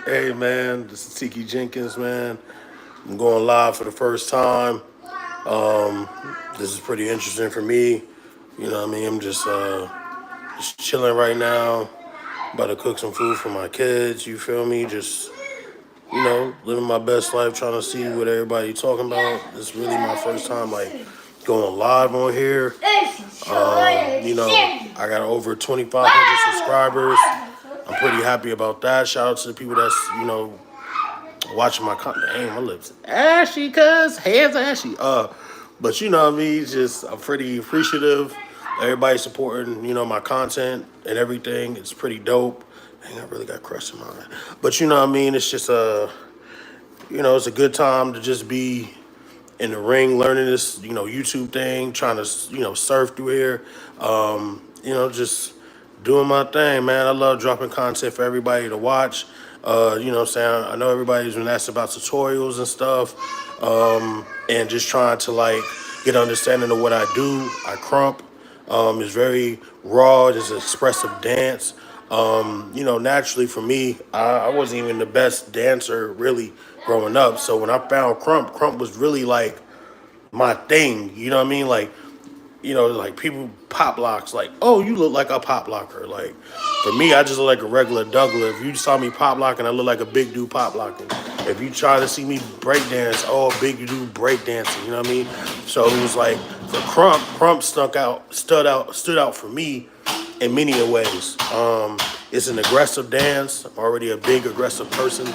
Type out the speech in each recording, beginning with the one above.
Hey man, this is Tiki Jenkins, man. I'm going live for the first time. Um, this is pretty interesting for me. You know what I mean? I'm just chilling right now. About to cook some food for my kids. You feel me? Just living my best life, trying to see what everybody talking about. This is really my first time going live on here. I got over 2,500 subscribers. I'm pretty happy about that. Shout out to the people that's watching my content. Dang, my lips ashy, cuz hands ashy. But you know what I mean. Just I'm pretty appreciative. Everybody supporting my content and everything. It's pretty dope. Dang, I really got crushed in my eye. But you know what I mean. It's just it's a good time to just be in the ring, learning this YouTube thing, trying to surf through here. Just doing my thing, man. I love dropping content for everybody to watch. What I'm saying? I know everybody's been asked about tutorials and stuff, and just trying to get understanding of what I do. I crump. It's very raw. It's an expressive dance. Naturally for me, I wasn't even the best dancer really growing up. So when I found crump was really like my thing. You know what I mean? Like people pop locks, like, oh, you look like a pop locker. Like, for me, I just look like a regular Douglas. If you saw me pop locking, I look like a big dude pop locking. If you try to see me break dance, oh, big dude break dancing. You know what I mean? So it was like for crump stood out for me in many ways. It's an aggressive dance. I'm already a big aggressive person,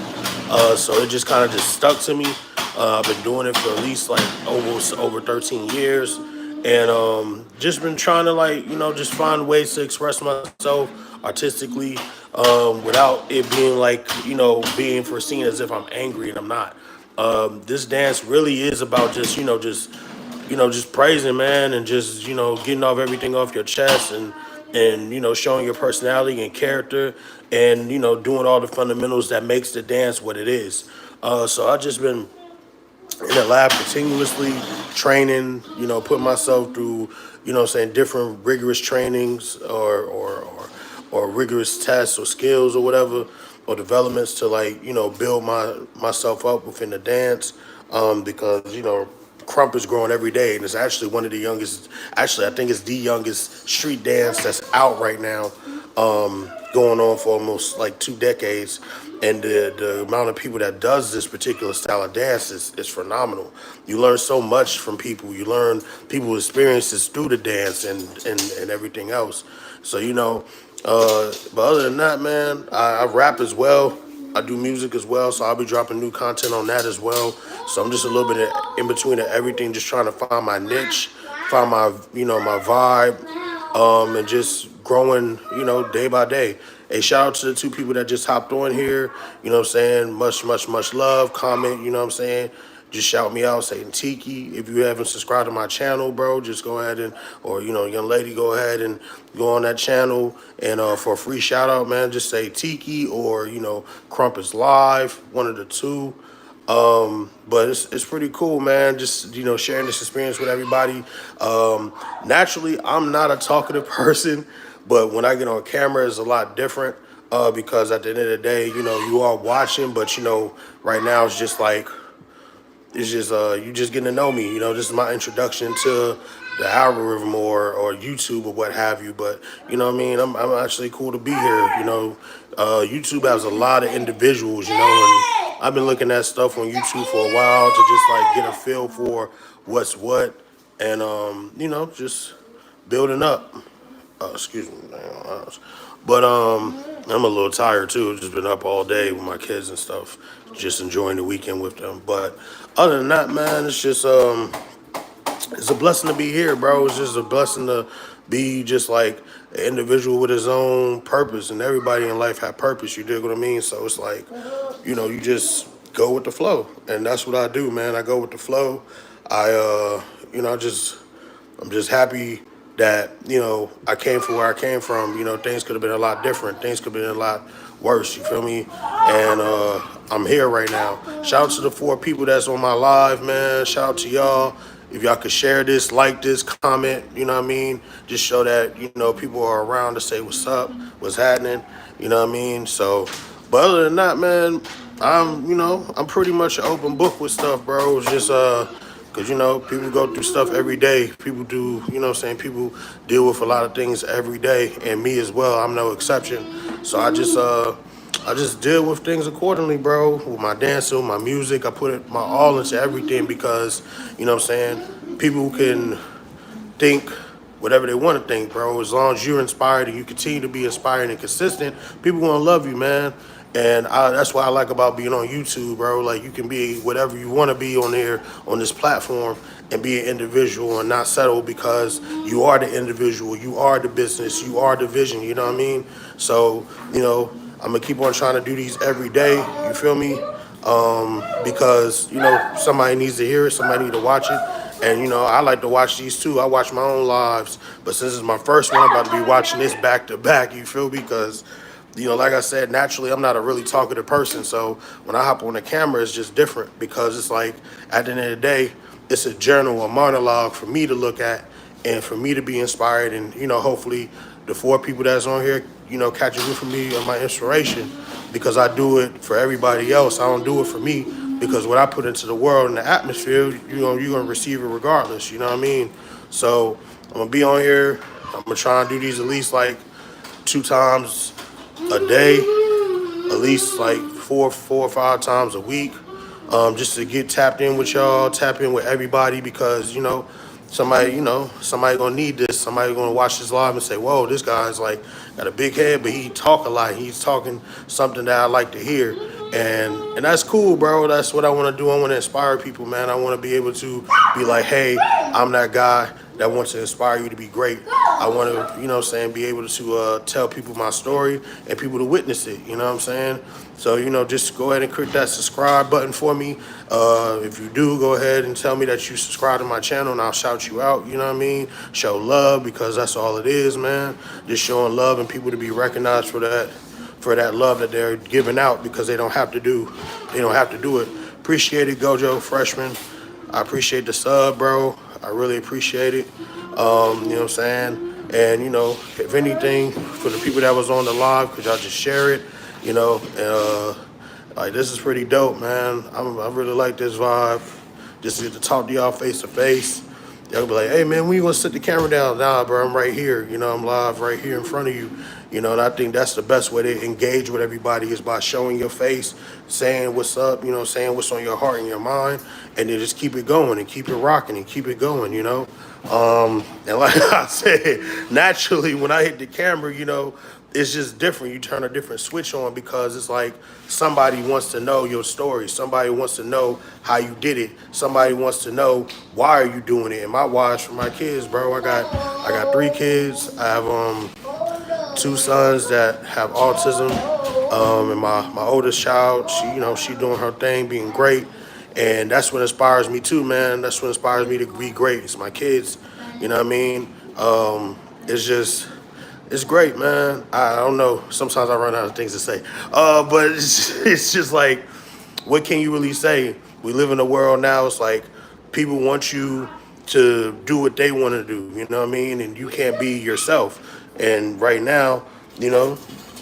so it just kind of just stuck to me. I've been doing it for at least like over 13 years, and just been trying to just find ways to express myself artistically without it being being foreseen as if I'm angry, and I'm not. This dance really is about just praising, man, and just getting off everything off your chest, and showing your personality and character, and doing all the fundamentals that makes the dance what it is. So I just been in the lab continuously training, putting myself through, different rigorous trainings or rigorous tests or skills or whatever, or developments to build myself up within the dance. Because crump is growing every day, and it's actually one of the youngest. Actually, I think it's the youngest street dance that's out right now, going on for almost like 2 decades. And the amount of people that does this particular style of dance is phenomenal. You learn so much from people. You learn people's experiences through the dance and everything else. So but other than that, man, I rap as well. I do music as well, so I'll be dropping new content on that as well. So I'm just a little bit in between of everything, just trying to find my niche, find my my vibe, and just growing day by day. Hey, shout out to the two people that just hopped on here. You know what I'm saying? Much love. Comment. You know what I'm saying? Just shout me out, saying Tiki. If you haven't subscribed to my channel, bro, just go ahead or young lady, go ahead and go on that channel. And for a free shout out, man, just say Tiki or Crump is live, one of the two. But it's pretty cool, man. Just sharing this experience with everybody. Naturally, I'm not a talkative person, but when I get on camera, it's a lot different. Because at the end of the day, you are watching, but right now it's just you just getting to know me. This is my introduction to the algorithm or YouTube or what have you. But you know what I mean. I'm actually cool to be here. YouTube has a lot of individuals. And I've been looking at stuff on YouTube for a while to just get a feel for what's what, and just building up. Excuse me, man. But I'm a little tired too. Just been up all day with my kids and stuff, just enjoying the weekend with them. But other than that, man, it's a blessing to be here, bro. It's just a blessing to be just like an individual with his own purpose, and everybody in life have purpose. You dig what I mean? So it's like, you just go with the flow, and that's what I do, man. I go with the flow. I'm just happy that I came from where I came from. Things could have been a lot different. Things could have been a lot worse. You feel me? And I'm here right now. Shout out to the 4 people that's on my live, man. Shout out to y'all. If y'all could share this, like this, comment, you know what I mean? Just show that people are around to say what's up, what's happening. You know what I mean? So But other than that, man, I'm pretty much an open book with stuff, bro. It's just cause people go through stuff every day. People do, what I'm saying. People deal with a lot of things every day, and me as well. I'm no exception. So I just deal with things accordingly, bro. With my dancing, with my music, I put my all into everything because, what I'm saying. People can think whatever they want to think, bro. As long as you're inspired and you continue to be inspired and consistent, people gonna love you, man. And that's what I like about being on YouTube, bro. Like you can be whatever you want to be on there on this platform and be an individual and not settle because you are the individual, you are the business, you are the vision. You know what I mean? So I'm gonna keep on trying to do these every day. You feel me? Because somebody needs to hear it, somebody need to watch it, and I like to watch these too. I watch my own lives, but since it's my first one, I'm about to be watching this back to back. You feel me? Because like I said, naturally I'm not a really talkative person, so when I hop on the camera, it's just different because it's like at the end of the day, it's a journal, a monologue for me to look at and for me to be inspired, and hopefully the four people that's on here, catch a from me and my inspiration because I do it for everybody else. I don't do it for me because what I put into the world and the atmosphere, you're gonna receive it regardless. You know what I mean? So I'm gonna be on here. I'm gonna try and do these at least like 2 times a day, at least like four or 5 times a week, just to get tapped in with y'all, tap in with everybody because somebody gonna need this. Somebody gonna watch this live and say, "Whoa, this guy's like got a big head, but he talk a lot. He's talking something that I like to hear." And that's cool, bro. That's what I want to do. I want to inspire people, man. I want to be able to be like, "Hey, I'm that guy that wants to inspire you to be great." I want to, be able to tell people my story and people to witness it. You know what I'm saying? So, just go ahead and click that subscribe button for me. If you do, go ahead and tell me that you subscribe to my channel and I'll shout you out. You know what I mean? Show love because that's all it is, man. Just showing love and people to be recognized for that love that they're giving out because they don't have to do it. Appreciate it, Gojo Freshman. I appreciate the sub, bro. I really appreciate it. You know what I'm saying? And, if anything, for the people that was on the live, could y'all just share it? Like, this is pretty dope, man. I really like this vibe. Just to get to talk to y'all face to face. Y'all be like, "Hey, man, when you gonna sit the camera down?" Nah, bro, I'm right here. I'm live right here in front of you. And I think that's the best way to engage with everybody is by showing your face, saying what's up, saying what's on your heart and your mind, and then just keep it going and keep it rocking and keep it going, And like I said, naturally, when I hit the camera, it's just different. You turn a different switch on because it's like somebody wants to know your story. Somebody wants to know how you did it. Somebody wants to know why are you doing it. And my why is for my kids, bro. I got 3 kids. I have 2 sons that have autism, and my oldest child, she doing her thing, being great, and that's what inspires me too, man. That's what inspires me to be great. It's my kids, you know what I mean? It's great, man. I don't know. Sometimes I run out of things to say, but it's just like, what can you really say? We live in a world now. It's like people want you to do what they want to do. You know what I mean? And you can't be yourself. And right now,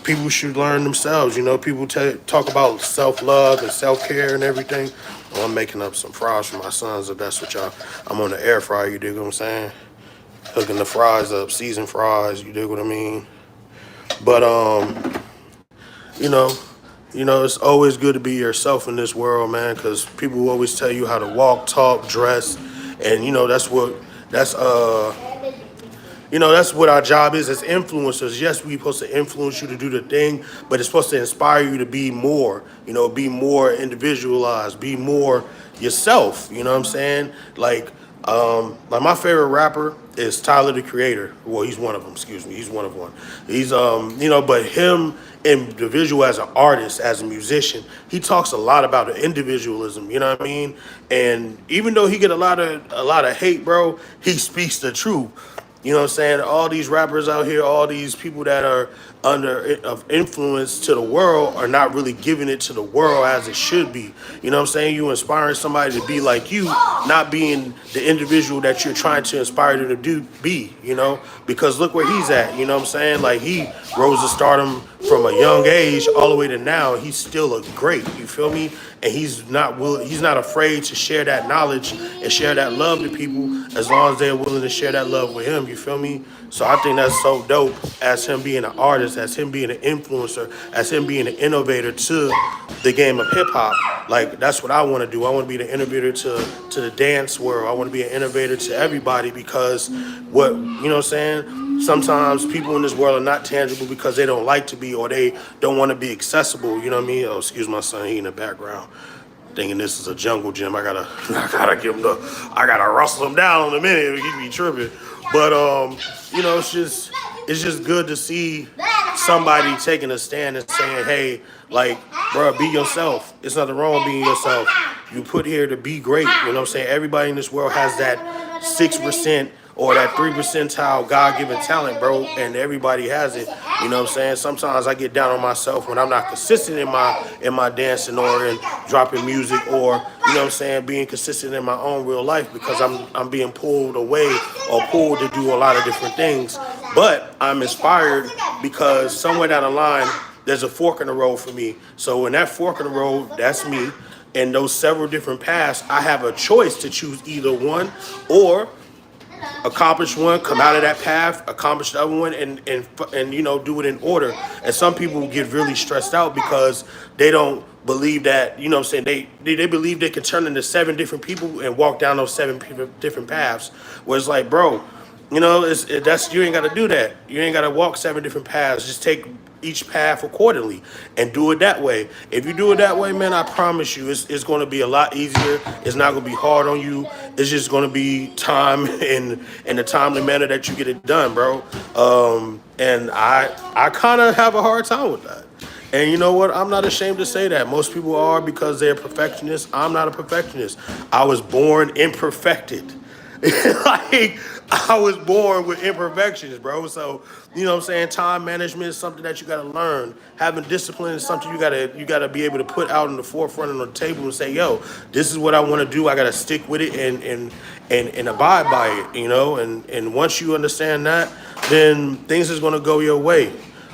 people should learn themselves. People talk about self-love and self-care and everything. Well, I'm making up some fries for my sons, if that's what y'all. I'm on the air fryer. You dig what I'm saying? Hooking the fries up, seasoned fries. You dig what I mean? But you know, it's always good to be yourself in this world, man, because people will always tell you how to walk, talk, dress, and that's what our job is as influencers. Yes, we're supposed to influence you to do the thing, but it's supposed to inspire you to be more, be more individualized, be more yourself. You know what I'm saying? Like my favorite rapper is Tyler, the Creator. Well, he's one of them. Excuse me, he's one of one. He's but him individual as an artist, as a musician, he talks a lot about the individualism. You know what I mean? And even though he get a lot of hate, bro, he speaks the truth. You know what I'm saying? All these rappers out here, all these people that are under of influence to the world are not really giving it to the world as it should be. You know what I'm saying? You inspiring somebody to be like you, not being the individual that you're trying to inspire them to be, you know? Because look where he's at, you know what I'm saying? Like he rose to stardom from a young age all the way to now. He's still a great, you feel me? And he's not afraid to share that knowledge and share that love to people as long as they're willing to share that love with him, you feel me? So I think that's so dope as him being an artist, as him being an influencer, as him being an innovator to the game of hip hop. Like that's what I want to do. I want to be the innovator to the dance world. I want to be an innovator to everybody because what, you know what I'm saying? Sometimes people in this world are not tangible because they don't like to be or they don't want to be accessible. You know what I mean? Oh, excuse my son, he in the background. Thinking this is a jungle gym. I gotta give him I gotta rustle him down in a minute. He be tripping. But you know, it's just good to see somebody taking a stand and saying, hey, like, bro, be yourself. There's nothing wrong with being yourself. You put here to be great. You know what I'm saying? Everybody in this world has that 6% or that 3% God-given talent, bro, and everybody has it. You know what I'm saying? Sometimes I get down on myself when I'm not consistent in my dancing or in dropping music or, you know what I'm saying, being consistent in my own real life because I'm being pulled away or pulled to do a lot of different things. But I'm inspired because somewhere down the line, there's a fork in the road for me. So in that fork in the road, that's me. And those several different paths, I have a choice to choose either one or accomplish one, come out of that path, accomplish the other one, and you know, do it in order. And some people get really stressed out because they don't believe that, you know what I'm saying, they believe they can turn into 7 different people and walk down those 7 different paths. Where it's like, bro, you know, that's you ain't got to do that. You ain't got to walk 7 different paths. Just take each path accordingly and do it that way. If you do it that way, man, I promise you, it's going to be a lot easier. It's not going to be hard on you. It's just going to be time in the timely manner that you get it done, bro. And I kind of have a hard time with that. And you know what? I'm not ashamed to say that. Most people are because they're perfectionists. I'm not a perfectionist. I was born imperfected. Like, I was born with imperfections, bro. So, you know what I'm saying? Time management is something that you got to learn. Having discipline is something you gotta be able to put out in the forefront on the table and say, yo, this is what I want to do. I got to stick with it and abide by it, you know? And once you understand that, then things is going to go your way.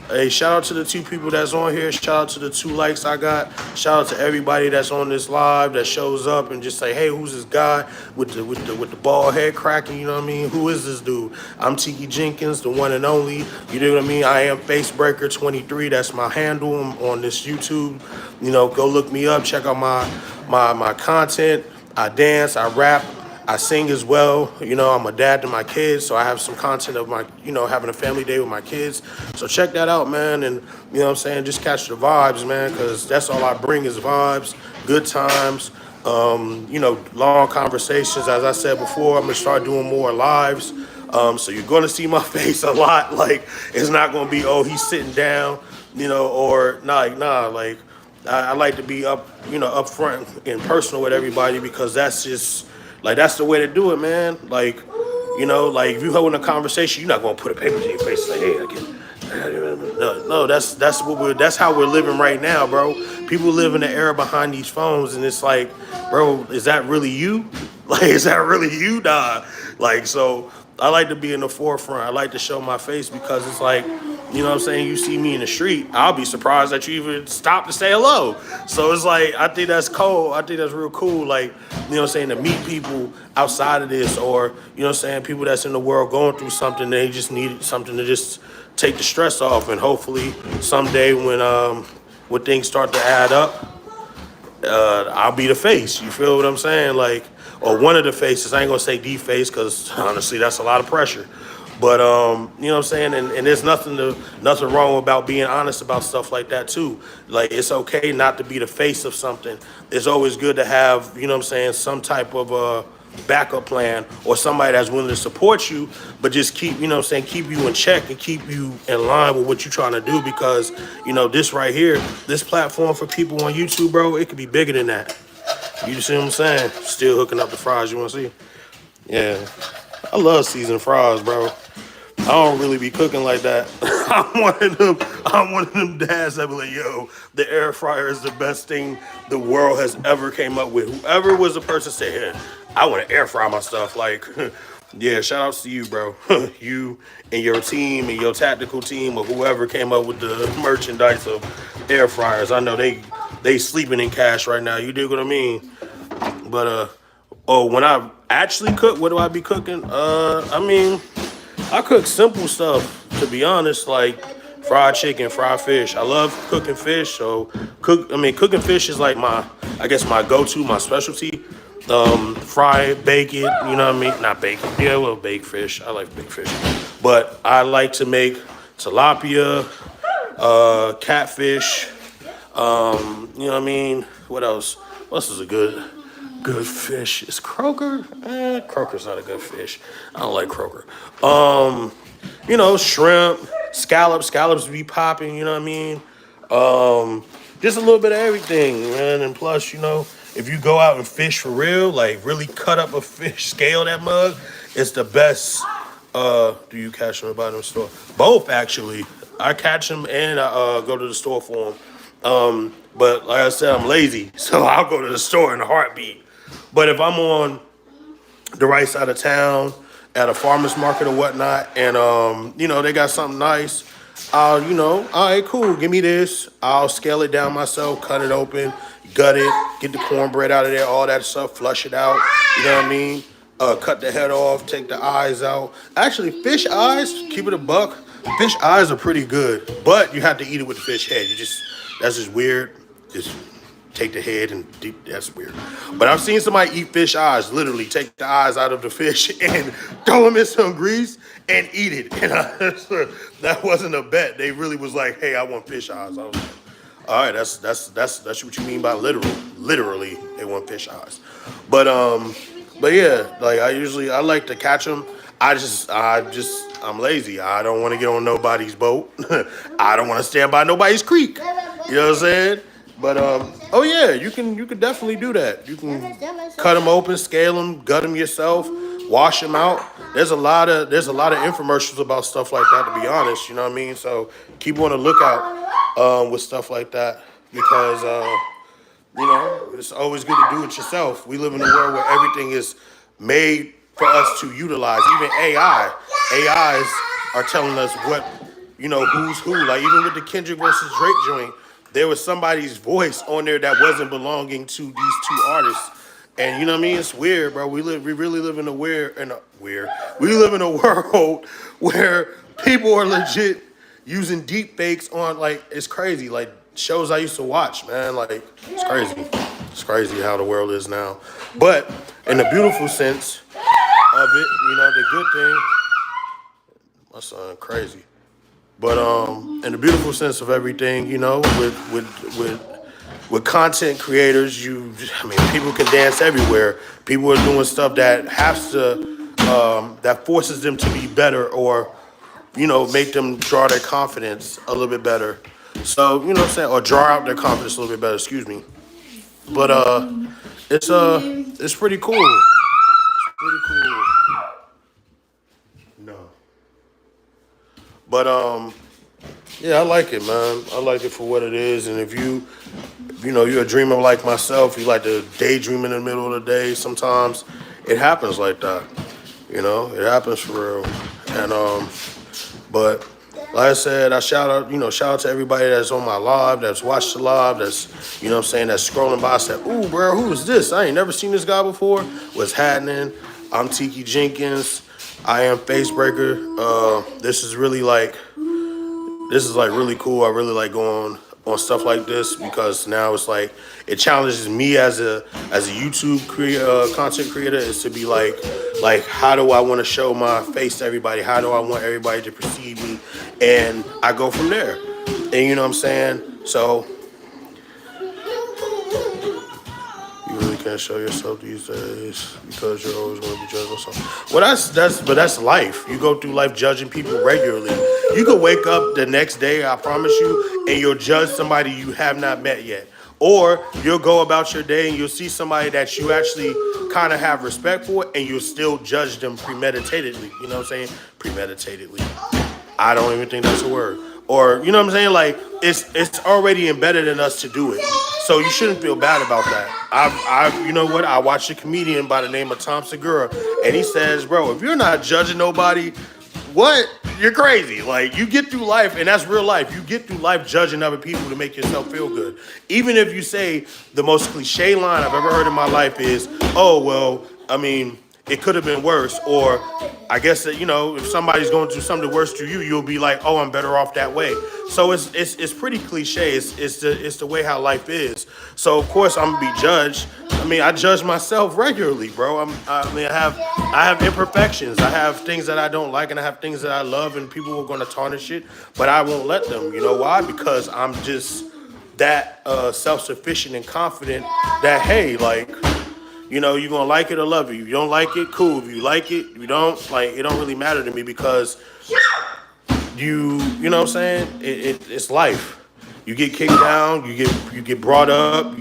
Hey, shout out to the 2 people that's on here. Shout out to the 2 likes I got. Shout out to everybody that's on this live that shows up and just say, hey, who's this guy with the bald head cracking? You know what I mean? Who is this dude? I'm Tiki Jenkins, the one and only. You know what I mean? I am Facebreaker23. That's my handle. I'm on this YouTube. You know, go look me up. Check out my content. I dance. I rap. I sing as well. You know, I'm a dad to my kids, so I have some content of my, you know, having a family day with my kids. So check that out, man. And, you know what I'm saying, just catch the vibes, man, because that's all I bring is vibes, good times, you know, long conversations. As I said before, I'm going to start doing more lives. So you're going to see my face a lot. Like, it's not going to be, oh, he's sitting down, you know, or nah, like, I like to be up, you know, up front and personal with everybody because that's just, like, that's the way to do it, man. Like, you know, like, if you're holding a conversation, you're not going to put a paper to your face and say, hey, I can. No, that's how we're living right now, bro. People live in the era behind these phones, and it's like, bro, is that really you? Like, is that really you, dog? Like, so I like to be in the forefront. I like to show my face because it's like, you know what I'm saying? You see me in the street, I'll be surprised that you even stop to say hello. So it's like, I think that's cool. I think that's real cool. Like, you know what I'm saying? To meet people outside of this or, you know what I'm saying? People that's in the world going through something, they just need something to just take the stress off. And hopefully someday when things start to add up, I'll be the face. You feel what I'm saying? Like, or one of the faces. I ain't gonna say the face because honestly, that's a lot of pressure. But you know what I'm saying, and there's nothing wrong about being honest about stuff like that too. Like, it's okay not to be the face of something. It's always good to have, you know what I'm saying, some type of backup plan or somebody that's willing to support you, but just keep, you know what I'm saying, keep you in check and keep you in line with what you're trying to do because, you know, this right here, this platform for people on YouTube, bro, it could be bigger than that. You see what I'm saying? Still hooking up the fries, you want to see? Yeah. I love seasoned fries, bro. I don't really be cooking like that. I'm one of them dads that be like, yo, the air fryer is the best thing the world has ever came up with. Whoever was the person say, hey, I want to air fry my stuff. Like, yeah, shout outs to you, bro. You and your team and your tactical team or whoever came up with the merchandise of air fryers. I know they sleeping in cash right now. You dig what I mean? But oh, when I actually cook, what do I be cooking? I mean, I cook simple stuff, to be honest, like fried chicken, fried fish. I love cooking fish, so cooking fish is like I guess my go-to, my specialty. Fry it, bake it, you know what I mean? Not bake it, yeah, well, baked fish. I like baked fish. But I like to make tilapia, catfish, you know what I mean? What else? What else is a good fish? Is croaker? Croaker's not a good fish. I don't like croaker. Shrimp, scallops. Scallops be popping, you know what I mean? Just a little bit of everything, man. And plus, if you go out and fish for real, like really cut up a fish, scale that mug, it's the best. Do you catch them by the store? Both, actually. I catch them and I go to the store for them. But like I said, I'm lazy, so I'll go to the store in a heartbeat. But if I'm on the right side of town at a farmer's market or whatnot, and they got something nice, all right, cool, give me this. I'll scale it down myself, cut it open, gut it, get the cornbread out of there, all that stuff, flush it out. You know what I mean? Cut the head off, take the eyes out. Actually, fish eyes, keep it a buck. Fish eyes are pretty good, but you have to eat it with the fish head. That's just weird. Just take the head and that's weird. But I've seen somebody eat fish eyes, literally take the eyes out of the fish and throw them in some grease and eat it. And that wasn't a bet. They really was like, hey, I want fish eyes. I was like, all right, that's what you mean by literal. Literally, they want fish eyes. But yeah, like I like to catch them. I'm lazy. I don't want to get on nobody's boat. I don't want to stand by nobody's creek. You know what I'm saying? But oh yeah, you can definitely do that. You can cut them open, scale them, gut them yourself, wash them out. There's a lot of infomercials about stuff like that. To be honest, you know what I mean. So keep on the lookout with stuff like that because it's always good to do it yourself. We live in a world where everything is made for us to utilize. Even AIs are telling us who's who. Like even with the Kendrick versus Drake joint, there was somebody's voice on there that wasn't belonging to these two artists. And you know what I mean? It's weird, bro. We really live in we live in a world where people are legit using deep fakes on, like, it's crazy. Like shows I used to watch, man. Like it's crazy. It's crazy how the world is now. But in the beautiful sense of it, the good thing, my son crazy. But in the beautiful sense of everything, with content creators, people can dance everywhere. People are doing stuff that that forces them to be better or, make them draw their confidence a little bit better. So, you know what I'm saying? Or draw out their confidence a little bit better, excuse me. But it's pretty cool. It's pretty cool. No. But yeah, I like it, man. I like it for what it is. And if you're a dreamer like myself, you like to daydream in the middle of the day. Sometimes it happens like that. It happens for real. And but like I said, I shout out to everybody that's on my live, that's watched the live, that's that's scrolling by. I said, ooh, bro, who is this? I ain't never seen this guy before. What's happening? I'm Tiki Jenkins. I am Facebreaker. This is really cool. I really like going on stuff like this because now it's like it challenges me as a YouTube content creator is to be like how do I want to show my face to everybody? How do I want everybody to perceive me? And I go from there. And you know what I'm saying? So you really can't show yourself these days because you're always going to be judged on something. Well, that's life. You go through life judging people regularly. You could wake up the next day, I promise you, and you'll judge somebody you have not met yet. Or you'll go about your day and you'll see somebody that you actually kind of have respect for and you'll still judge them premeditatedly. You know what I'm saying? Premeditatedly. I don't even think that's a word. Or you know what I'm saying? Like it's already embedded in us to do it. So you shouldn't feel bad about that. You know what? I watched a comedian by the name of Tom Segura, and he says, bro, if you're not judging nobody, what? You're crazy. Like you get through life, and that's real life. You get through life judging other people to make yourself feel good. Even if you say the most cliche line I've ever heard in my life is, "Oh well, I mean, it could have been worse," or I guess that if somebody's going through something worse to you, you'll be like, "Oh, I'm better off that way." So it's pretty cliche. It's the way how life is. So of course I'm gonna be judged. I mean, I judge myself regularly, bro. I have imperfections. I have things that I don't like, and I have things that I love, and people are gonna tarnish it, but I won't let them. You know why? Because I'm just that self-sufficient and confident that hey, like you're gonna like it or love it. If you don't like it, cool. If you like it, you don't like it. Don't really matter to me because you know what I'm saying. It's life. You get kicked down. You get brought up.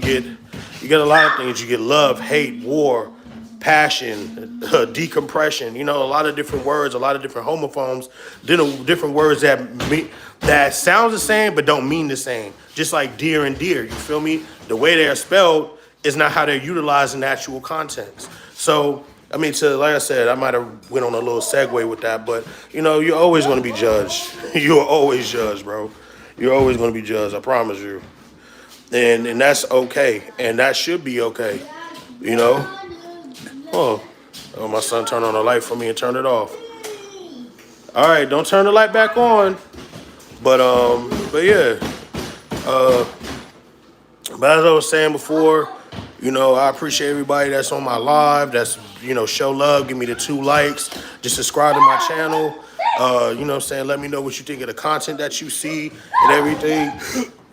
You get a lot of things. You get love, hate, war, passion, decompression. A lot of different words, a lot of different homophones, different words that sounds the same but don't mean the same. Just like dear and dear. You feel me? The way they're spelled is not how they're utilized in actual context. So, I mean, like I said, I might have went on a little segue with that, but you're always going to be judged. You're always judged, bro. You're always going to be judged. I promise you. And that's okay, and that should be okay. You know. Oh, my son turned on the light for me and turned it off. All right, don't turn the light back on. But yeah. But as I was saying before, I appreciate everybody that's on my live. That's show love, give me the 2 likes, just subscribe to my channel. You know what I'm saying? Let me know what you think of the content that you see and everything.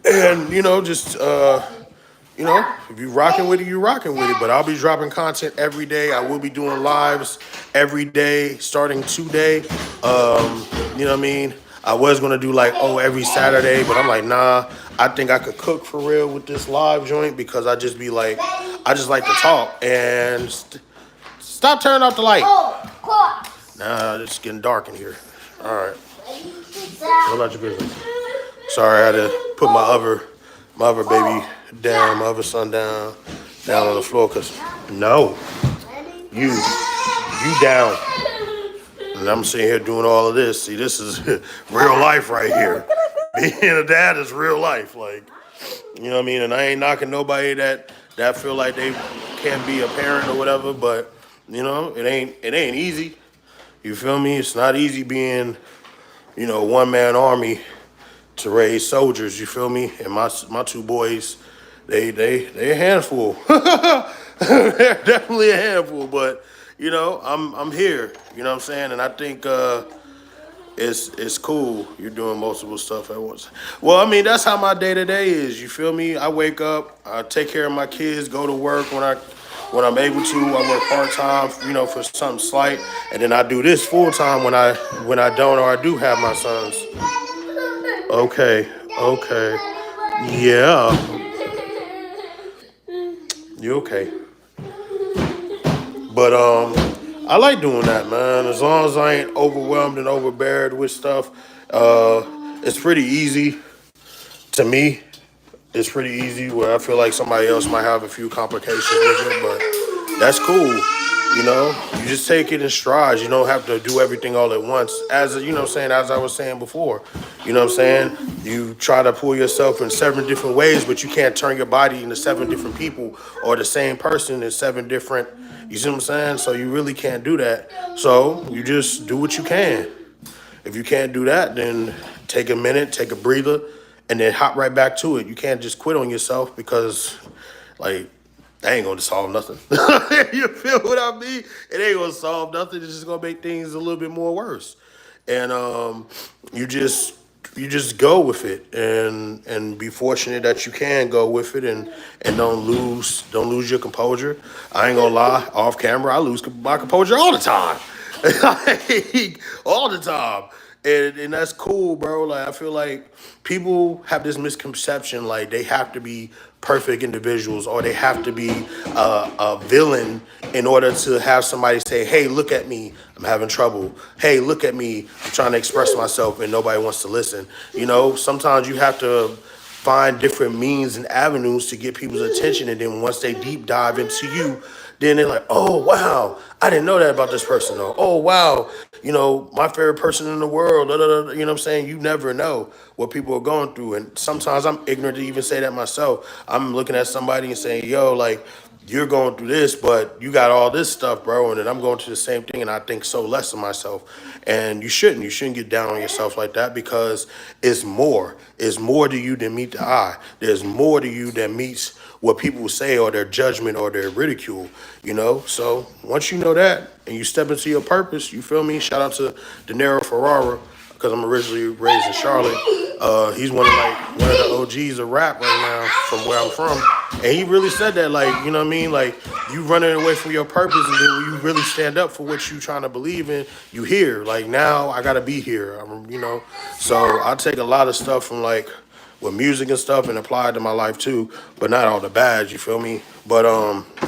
And just if you rocking with it, you rocking with it. But I'll be dropping content every day. I will be doing lives every day, starting today. You know what I mean? I was gonna do like every Saturday, but I'm like, nah. I think I could cook for real with this live joint because I just like to talk and stop turning off the light. Nah, it's getting dark in here. All right. What about your business? Sorry, I had to put my other baby down, my other son down on the floor because no, you down. And I'm sitting here doing all of this. See, this is real life right here. Being a dad is real life. Like, you know what I mean? And I ain't knocking nobody that feel like they can't be a parent or whatever, but, it ain't easy. You feel me? It's not easy being, one-man army to raise soldiers, you feel me? And my 2 boys, they a handful. They're definitely a handful, but I'm here. You know what I'm saying? And I think it's cool. You're doing multiple stuff at once. Well, I mean, that's how my day-to-day is. You feel me? I wake up, I take care of my kids, go to work when I'm able to. I work part-time, for something slight, and then I do this full-time when I don't or I do have my sons. Okay. Yeah. You okay? But I like doing that, man. As long as I ain't overwhelmed and overbeared with stuff, it's pretty easy to me. It's pretty easy where I feel like somebody else might have a few complications with it, but that's cool. You just take it in strides. You don't have to do everything all at once. As I was saying before, you know what I'm saying? You try to pull yourself in 7 different ways, but you can't turn your body into 7 different people or the same person in 7 different, you see what I'm saying? So you really can't do that. So you just do what you can. If you can't do that, then take a minute, take a breather, and then hop right back to it. You can't just quit on yourself because, like, that ain't gonna solve nothing. You feel what I mean? It ain't gonna solve nothing. It's just gonna make things a little bit more worse. And you just go with it and be fortunate that you can go with it and don't lose your composure. I ain't gonna lie, off camera, I lose my composure all the time. All the time. And that's cool, bro. Like I feel like people have this misconception like they have to be perfect individuals or they have to be a villain in order to have somebody say, hey, look at me, I'm having trouble. Hey, look at me, I'm trying to express myself and nobody wants to listen. You know, sometimes you have to find different means and avenues to get people's attention, and then once they deep dive into you, then they're like, oh wow, I didn't know that about this person. Or oh wow, you know, my favorite person in the world. Da, da, da, you know what I'm saying? You never know what people are going through. And sometimes I'm ignorant to even say that myself. I'm looking at somebody and saying, yo, like, you're going through this, but you got all this stuff, bro. And then I'm going through the same thing, and I think so less of myself. And you shouldn't. You shouldn't get down on yourself like that because it's more. It's more to you than meet the eye. There's more to you than meets what people say or their judgment or their ridicule, you know? So once you know that and you step into your purpose, you feel me? Shout out to De Niro Ferrara, because I'm originally raised in Charlotte. He's one of the OGs of rap right now from where I'm from. And he really said that, like, you know what I mean? Like, you running away from your purpose, and then when you really stand up for what you trying to believe in, you here. Like, now I got to be here, you know? So I take a lot of stuff from, like, with music and stuff and apply it to my life too, but not all the bad, you feel me? But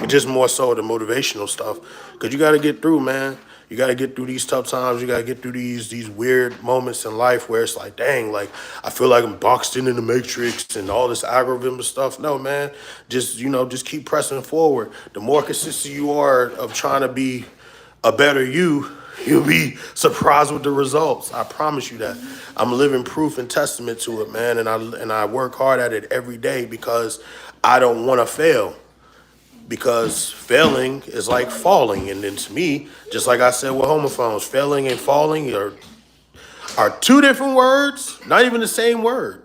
just more so the motivational stuff. Cause you gotta get through, man. You gotta get through these tough times. You gotta get through these weird moments in life where it's like, dang, like I feel like I'm boxed in the matrix and all this algorithm stuff. No, man. Just, you know, just keep pressing forward. The more consistent you are of trying to be a better you, you'll be surprised with the results. I promise you that. I'm living proof and testament to it, man. And I work hard at it every day because I don't want to fail. Because failing is like falling. And then to me, just like I said with homophones, failing and falling are two different words, not even the same word.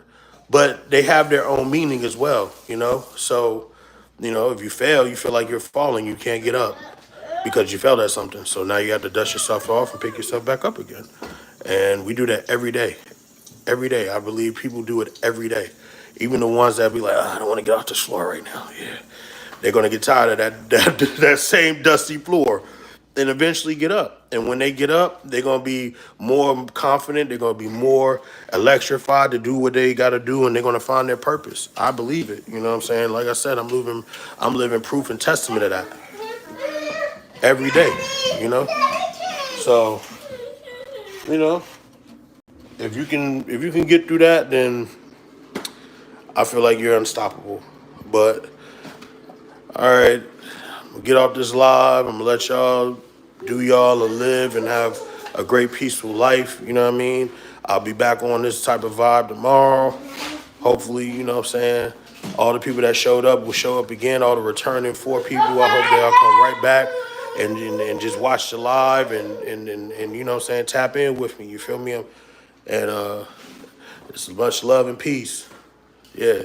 But they have their own meaning as well, you know? So, you know, if you fail, you feel like you're falling, you can't get up because you failed at something. So now you have to dust yourself off and pick yourself back up again. And we do that every day. Every day. I believe people do it every day. Even the ones that be like, I don't want to get off this floor right now. Yeah. They're going to get tired of that same dusty floor and eventually get up. And when they get up, they're going to be more confident. They're going to be more electrified to do what they got to do, and they're going to find their purpose. I believe it. You know what I'm saying? Like I said, I'm living proof and testament of that every day, you know? So, you know, if you can get through that, then I feel like you're unstoppable. But all right, I'm gonna get off this live. I'm gonna let y'all do y'all and live and have a great peaceful life. You know what I mean? I'll be back on this type of vibe tomorrow. Hopefully, you know what I'm saying? All the people that showed up will show up again. All the returning 4 people, I hope they all come right back and just watch the live and you know what I'm saying, tap in with me. You feel me? And it's much love and peace. Yeah.